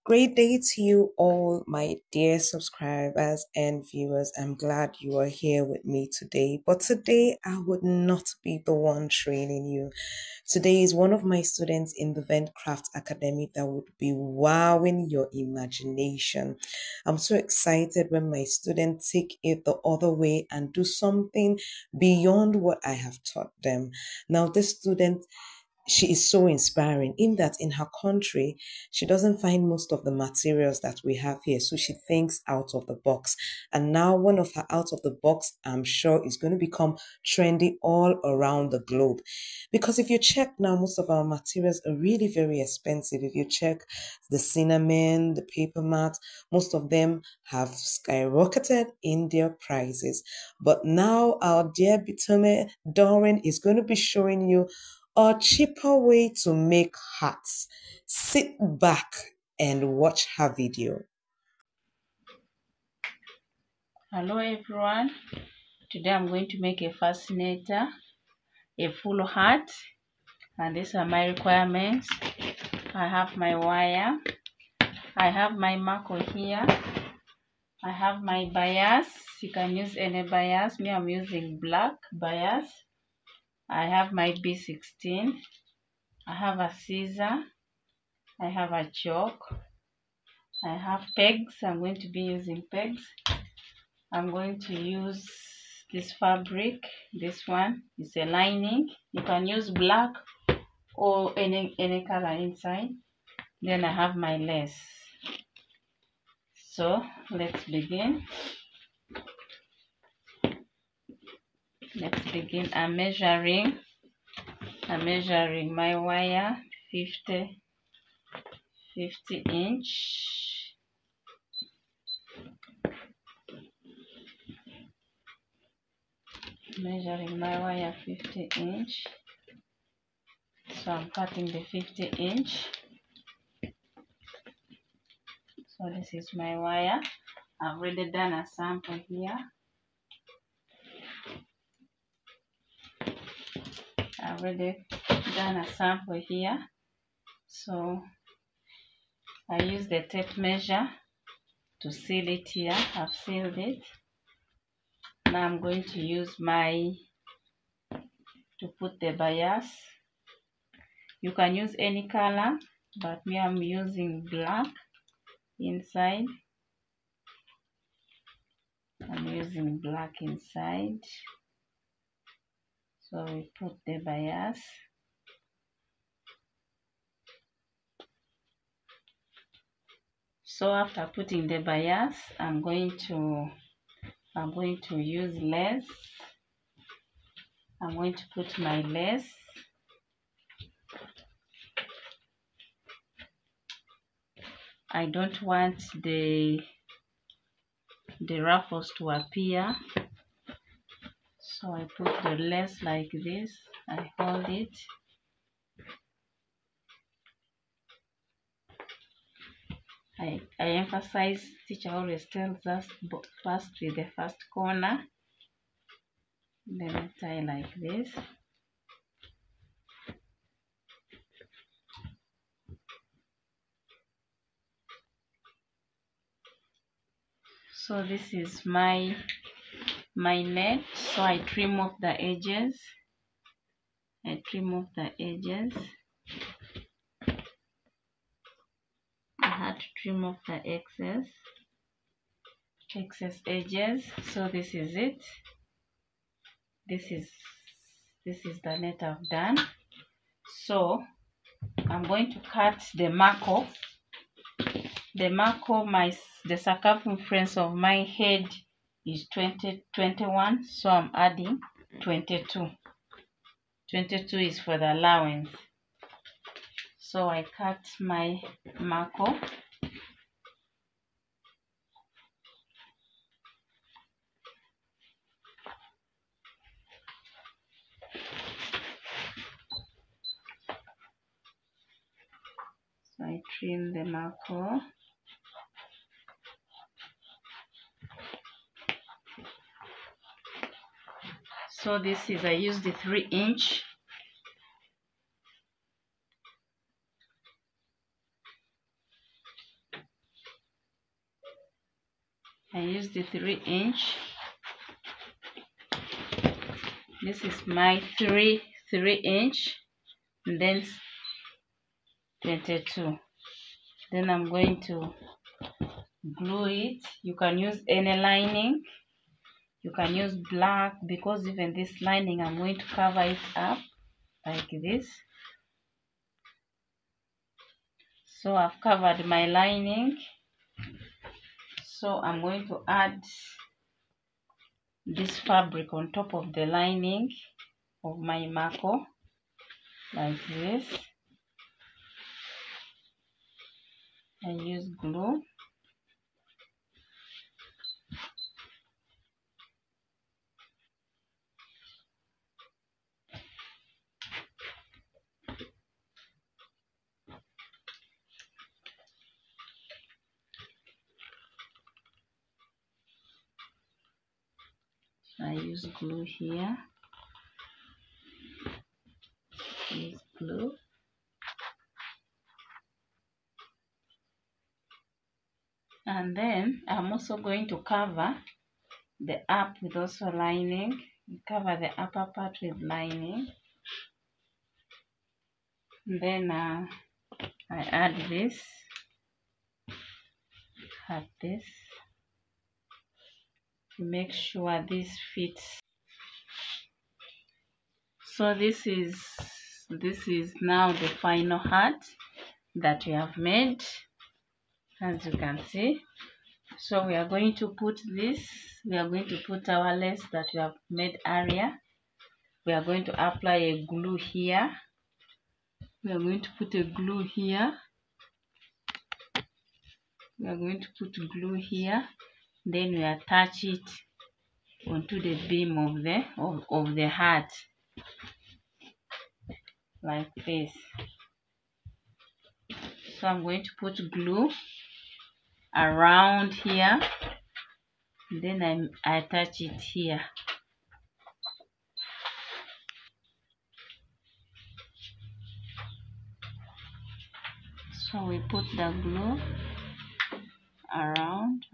Great day to you all, my dear subscribers and viewers. I'm glad you are here with me today. But today, I would not be the one training you. Today is one of my students in the Ventcraft Academy that would be wowing your imagination. I'm so excited when my students take it the other way and do something beyond what I have taught them. Now, this student, she is so inspiring in that in her country she doesn't find most of the materials that we have here, so she thinks out of the box. And now one of her out of the box, I'm sure, is going to become trendy all around the globe, because if you check now, most of our materials are really very expensive. If you check the cinnamon, the paper mat, most of them have skyrocketed in their prices. But now our dear Bitome Doran is going to be showing you a cheaper way to make hats. Sit back and watch her video. Hello everyone, today I'm going to make a fascinator, a full hat, and these are my requirements. I have my wire, I have my marker here, I have my bias. You can use any bias. Me, I'm using black bias. I have my B16, I have a scissor, I have a chalk, I have pegs. I'm going to be using pegs. I'm going to use this fabric. This one is a lining. You can use black or any color inside. Then I have my lace. So let's begin. I'm measuring my wire 50 inch. Measuring my wire 50 inch. So I'm cutting the 50 inch. So this is my wire. I've already done a sample here. So I use the tape measure to seal it here. I've sealed it. Now I'm going to use to put the bias. You can use any color, but me, I'm using black inside. I'm using black inside. So we put the bias. So after putting the bias, I'm going to use lace. I'm going to put my lace. I don't want the ruffles to appear, so I put the lace like this. I hold it. I emphasize, teacher always tells us, first with the first corner, then I tie like this. So this is my net. So I trim off the edges. I had to trim off the excess edges. So this is it. This is the net I've done. So I'm going to cut the marker. The circumference of my head is 21, so I'm adding 22. 22 is for the allowance. So I cut my marker. So I trim the marker. So this is, I used the 3 inch. I used the 3-inch. This is my 3-inch, and then 22. Then I'm going to glue it. You can use any lining. You can use black, because even this lining I'm going to cover it up like this. So I've covered my lining. So I'm going to add this fabric on top of the lining of my mako like this. I use glue. I use glue here. Use glue. And then I'm also going to cover the up with also lining. Cover the upper part with lining. And then I add this. Add this to make sure this fits. So this is now the final hat that we have made, as you can see. So we are going to put this, we are going to put our lace that we have made earlier. We are going to apply a glue here. We are going to put a glue here. We are going to put glue here. Then we attach it onto the beam of the hat like this. So I'm going to put glue around here. Then I attach it here. So we put the glue around.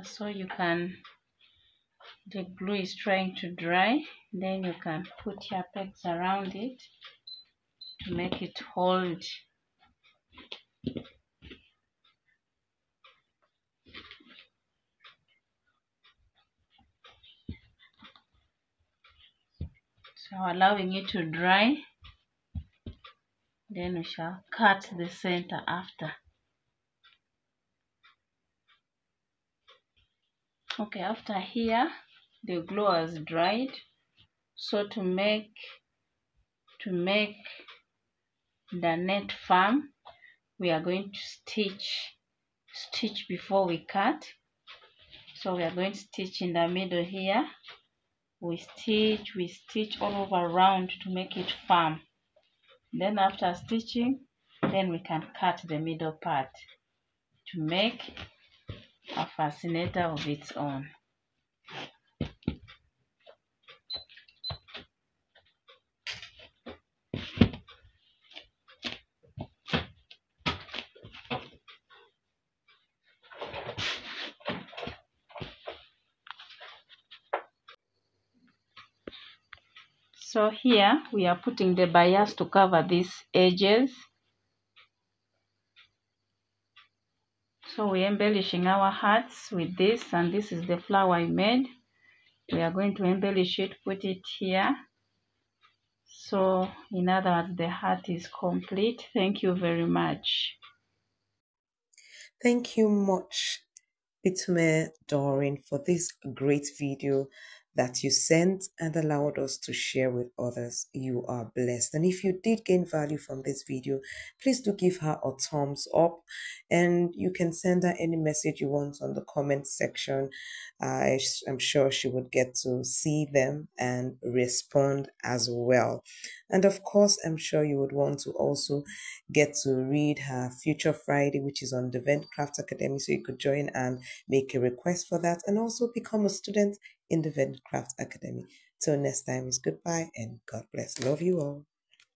So you can, the glue is trying to dry, then you can put your pegs around it to make it hold. So allowing it to dry, then we shall cut the center after. Okay, after here the glue has dried. So to make the net firm, we are going to stitch before we cut. So we are going to stitch in the middle here. We stitch all over around to make it firm. Then after stitching, then we can cut the middle part to make a fascinator of its own. So here we are putting the bias to cover these edges. So we're embellishing our hats with this, and this is the flower I made. We are going to embellish it, put it here. So in other words, the hat is complete. Thank you very much. Thank you much, Bitume Doreen, for this great video. that you sent and allowed us to share with others. You are blessed. And if you did gain value from this video, please do give her a thumbs up, and you can send her any message you want on the comment section. I'm sure she would get to see them and respond as well. And of course, I'm sure you would want to also get to read her Future Friday, which is on the Dventcr Academy, so you could join and make a request for that and also become a student in the Dventcr Academy. Till next time, is goodbye and God bless. Love you all.